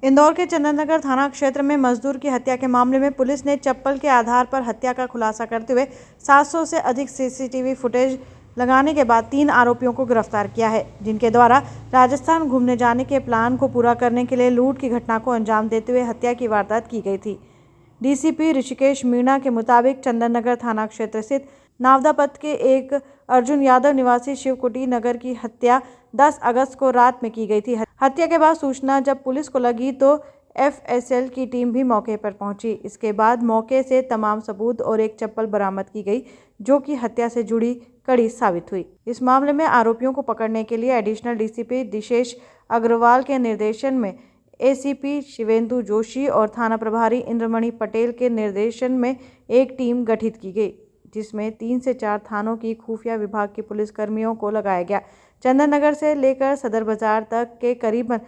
इंदौर के चंदन नगर थाना क्षेत्र में मजदूर की हत्या के मामले में पुलिस ने चप्पल के आधार पर हत्या का खुलासा करते हुए 700 से अधिक सीसीटीवी फुटेज लगाने के बाद 3 आरोपियों को गिरफ्तार किया है, जिनके द्वारा राजस्थान घूमने जाने के प्लान को पूरा करने के लिए लूट की घटना को अंजाम देते हुए हत्या की वारदात की गई थी। डीसीपी ऋषिकेश मीणा के मुताबिक चंदन नगर थाना क्षेत्र स्थित नावदापत के एक अर्जुन यादव निवासी शिवकुटी नगर की हत्या 10 अगस्त को रात में की गई थी। हत्या के बाद सूचना जब पुलिस को लगी तो एफएसएल की टीम भी मौके पर पहुंची। इसके बाद मौके से तमाम सबूत और एक चप्पल बरामद की गई, जो कि हत्या से जुड़ी कड़ी साबित हुई। इस मामले में आरोपियों को पकड़ने के लिए एडिशनल डीसीपी दिशेश अग्रवाल के निर्देशन में एसीपी शिवेंदु जोशी और थाना प्रभारी इंद्रमणि पटेल के निर्देशन में एक टीम गठित की गई, जिसमें 3 से 4 थानों की खुफिया विभाग के पुलिस कर्मियों को लगाया गया। चंदन नगर से लेकर सदर बाजार तक के करीबन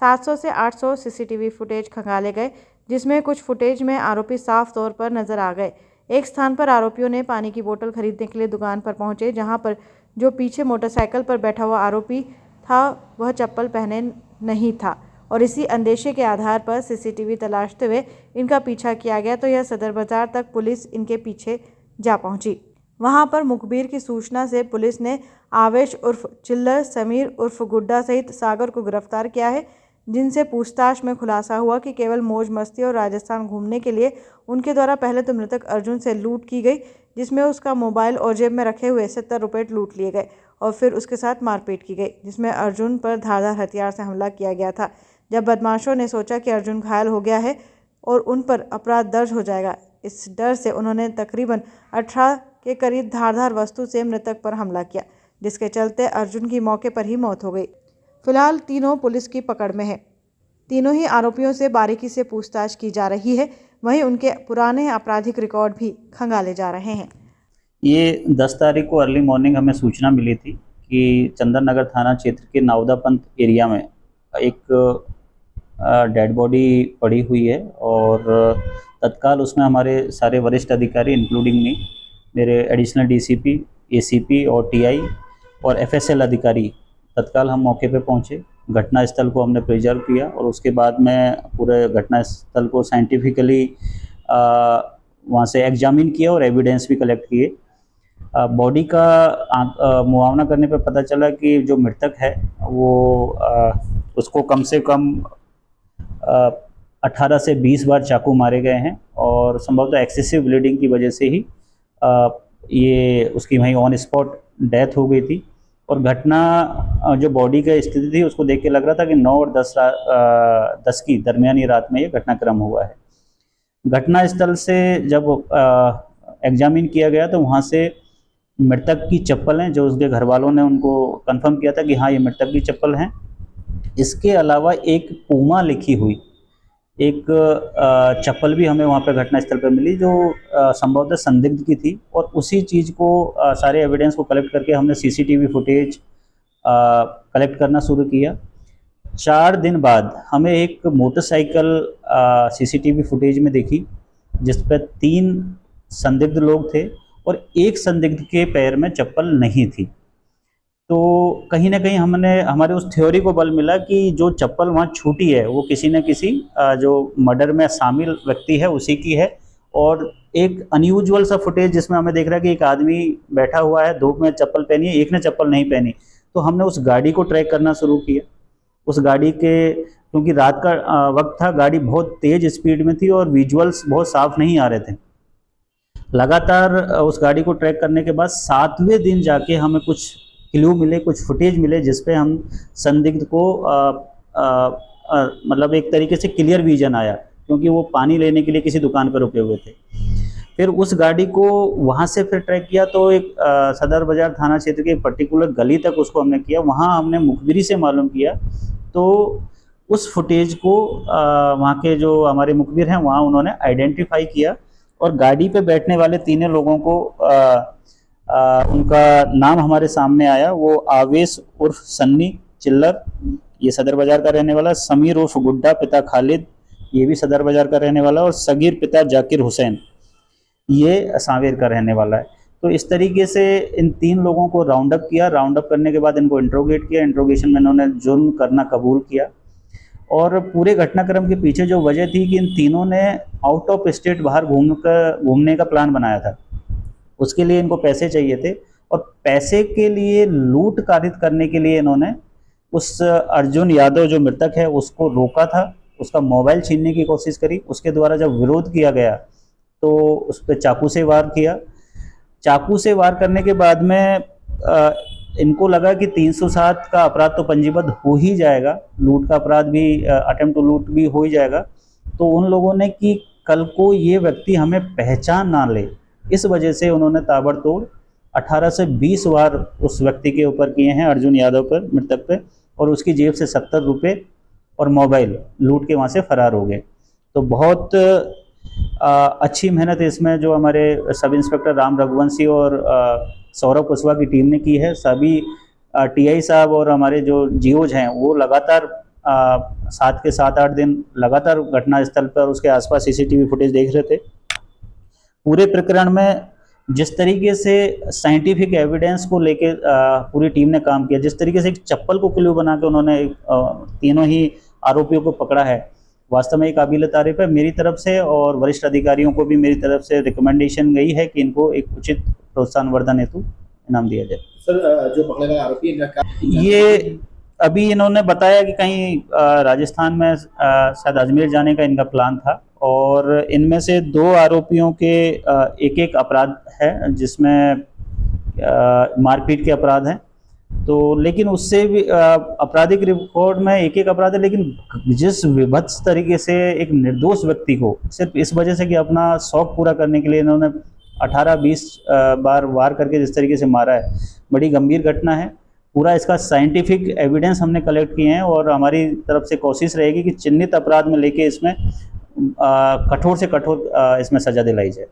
700 से 800 सीसीटीवी फुटेज खंगाले गए, जिसमें कुछ फुटेज में आरोपी साफ तौर पर नजर आ गए। एक स्थान पर आरोपियों ने पानी की बोतल खरीदने के लिए दुकान पर पहुंचे, जहां पर जो पीछे मोटरसाइकिल पर बैठा हुआ आरोपी था वह चप्पल पहने नहीं था और इसी अंदेशे के आधार पर सीसीटीवी तलाशते हुए इनका पीछा किया गया तो यह सदर बाजार तक पुलिस इनके पीछे जा पहुंची। वहां पर मुखबिर की सूचना से पुलिस ने आवेश उर्फ चिल्लर, समीर उर्फ गुड्डा सहित सागर को गिरफ्तार किया है, जिनसे पूछताछ में खुलासा हुआ कि केवल मौज मस्ती और राजस्थान घूमने के लिए उनके द्वारा पहले तो मृतक अर्जुन से लूट की गई, जिसमें उसका मोबाइल और जेब में रखे हुए 70 रुपये लूट लिए गए और फिर उसके साथ मारपीट की गई, जिसमें अर्जुन पर धारदार हथियार से हमला किया गया था। जब बदमाशों ने सोचा कि अर्जुन घायल हो गया है और उन पर अपराध दर्ज हो जाएगा, इस डर से उन्होंने तकरीबन 18 के करीब धारदार वस्तु से मृतक पर हमला किया, जिसके चलते अर्जुन की मौके पर ही मौत हो गई। फिलहाल तीनों पुलिस की पकड़ में हैं। तीनों ही आरोपियों से बारीकी से पूछताछ की जा रही है, वहीं उनके पुराने आपराधिक रिकॉर्ड भी खंगाले जा रहे हैं। ये 10 तारीख को अर्ली मॉर्निंग हमें सूचना मिली थी कि चंदन नगर थाना क्षेत्र के नावदापंत एरिया में एक डेड बॉडी पड़ी हुई है और तत्काल उसमें हमारे सारे वरिष्ठ अधिकारी इंक्लूडिंग मी, मेरे एडिशनल डीसीपी, एसीपी और टीआई और एफएसएल अधिकारी तत्काल हम मौके पे पहुंचे। घटनास्थल को हमने प्रिजर्व किया और उसके बाद में पूरे घटनास्थल को साइंटिफिकली वहाँ से एग्जामिन किया और एविडेंस भी कलेक्ट किए। बॉडी का मुआवना करने पर पता चला कि जो मृतक है वो उसको कम से कम 18 से 20 बार चाकू मारे गए हैं और संभवतः एक्सेसिव ब्लीडिंग की वजह से ही ये उसकी वहीं ऑन स्पॉट डेथ हो गई थी। और घटना जो बॉडी का स्थिति थी उसको देख के लग रहा था कि 9 और 10 की दरमियानी रात में ये घटनाक्रम हुआ है। घटनास्थल से जब एग्जामिन किया गया तो वहाँ से मृतक की चप्पल हैं, जो उसके घर वालों ने उनको कंफर्म किया था कि हाँ ये मृतक की चप्पल हैं। इसके अलावा एक पूमा लिखी हुई एक चप्पल भी हमें वहाँ पर घटनास्थल पर मिली, जो संभवतः संदिग्ध की थी। और उसी चीज़ को सारे एविडेंस को कलेक्ट करके हमने सीसीटीवी फुटेज कलेक्ट करना शुरू किया। 4 दिन बाद हमें एक मोटरसाइकिल सीसीटीवी फुटेज में देखी, जिस पर 3 संदिग्ध लोग थे और एक संदिग्ध के पैर में चप्पल नहीं थी। तो कहीं ना कहीं हमारे उस थ्योरी को बल मिला कि जो चप्पल वहाँ छूटी है वो किसी न किसी जो मर्डर में शामिल व्यक्ति है उसी की है। और एक अनयूजुअल सा फुटेज जिसमें हमें देख रहा है कि एक आदमी बैठा हुआ है, 2 में चप्पल पहनी है, एक ने चप्पल नहीं पहनी। तो हमने उस गाड़ी को ट्रैक करना शुरू किया। उस गाड़ी के, क्योंकि रात का वक्त था, गाड़ी बहुत तेज स्पीड में थी और विजुअल्स बहुत साफ नहीं आ रहे थे। लगातार उस गाड़ी को ट्रैक करने के बाद 7वें दिन जाके हमें कुछ क्लू मिले, कुछ फुटेज मिले, जिसपे हम संदिग्ध को मतलब एक तरीके से क्लियर विजन आया, क्योंकि वो पानी लेने के लिए किसी दुकान पर रुके हुए थे। फिर उस गाड़ी को वहाँ से फिर ट्रैक किया तो एक सदर बाजार थाना क्षेत्र के पर्टिकुलर गली तक उसको हमने किया। वहाँ हमने मुखबिरी से मालूम किया तो उस फुटेज को वहाँ के जो हमारे मुखबिर हैं वहाँ उन्होंने आइडेंटिफाई किया और गाड़ी पे बैठने वाले 3 लोगों को उनका नाम हमारे सामने आया। वो आवेश उर्फ सन्नी चिल्लर, ये सदर बाजार का रहने वाला, समीर उर्फ गुड्डा पिता खालिद, ये भी सदर बाजार का रहने वाला, और सगीर पिता जाकिर हुसैन, ये सांवेर का रहने वाला है। तो इस तरीके से इन 3 लोगों को राउंड अप किया। राउंड अप करने के बाद इनको इंट्रोगेट किया। इंट्रोगेशन में इन्होंने जुर्म करना कबूल किया और पूरे घटनाक्रम के पीछे जो वजह थी कि इन तीनों ने आउट ऑफ स्टेट बाहर घूमने का प्लान बनाया था। उसके लिए इनको पैसे चाहिए थे और पैसे के लिए लूट कारित करने के लिए इन्होंने उस अर्जुन यादव जो मृतक है उसको रोका था, उसका मोबाइल छीनने की कोशिश करी। उसके द्वारा जब विरोध किया गया तो उस पर चाकू से वार किया। चाकू से वार करने के बाद में इनको लगा कि 307 का अपराध तो पंजीबद्ध हो ही जाएगा, लूट का अपराध भी, अटेम्प्ट टू लूट भी हो ही जाएगा। तो उन लोगों ने कि कल को ये व्यक्ति हमें पहचान ना ले, इस वजह से उन्होंने ताबड़तोड़ 18 से 20 वार उस व्यक्ति के ऊपर किए हैं, अर्जुन यादव पर, मृतक पे, और उसकी जेब से 70 रुपये और मोबाइल लूट के वहाँ से फरार हो गए। तो बहुत अच्छी मेहनत इसमें जो हमारे सब इंस्पेक्टर राम रघुवंशी और सौरभ कुशवाहा की टीम ने की है। सभी टीआई साहब और हमारे जो जीओज हैं वो लगातार 7 के 7-8 दिन लगातार घटनास्थल पर उसके आसपास सीसीटीवी फुटेज देख रहे थे। पूरे प्रकरण में जिस तरीके से साइंटिफिक एविडेंस को लेके पूरी टीम ने काम किया, जिस तरीके से एक चप्पल को क्लू बना के उन्होंने तीनों ही आरोपियों को पकड़ा है, वास्तव में एक काबिल तारीफ है। मेरी तरफ से और वरिष्ठ अधिकारियों को भी मेरी तरफ से रिकमेंडेशन गई है कि इनको एक उचित प्रोत्साहन वर्धन हेतु इनाम दिया जाए। सर, जो पकड़े गए आरोपी ये अभी इन्होंने बताया कि कहीं राजस्थान में शायद अजमेर जाने का इनका प्लान था, और इनमें से 2 आरोपियों के एक अपराध है, जिसमें मारपीट के अपराध हैं। तो लेकिन उससे भी आपराधिक रिकॉर्ड में एक अपराध है, लेकिन जिस विभत्स तरीके से एक निर्दोष व्यक्ति को सिर्फ इस वजह से कि अपना शौक पूरा करने के लिए इन्होंने 18-20 बार वार करके जिस तरीके से मारा है, बड़ी गंभीर घटना है। पूरा इसका साइंटिफिक एविडेंस हमने कलेक्ट किए हैं और हमारी तरफ से कोशिश रहेगी कि चिन्हित अपराध में लेके इसमें कठोर से कठोर इसमें सजा दिलाई जाए।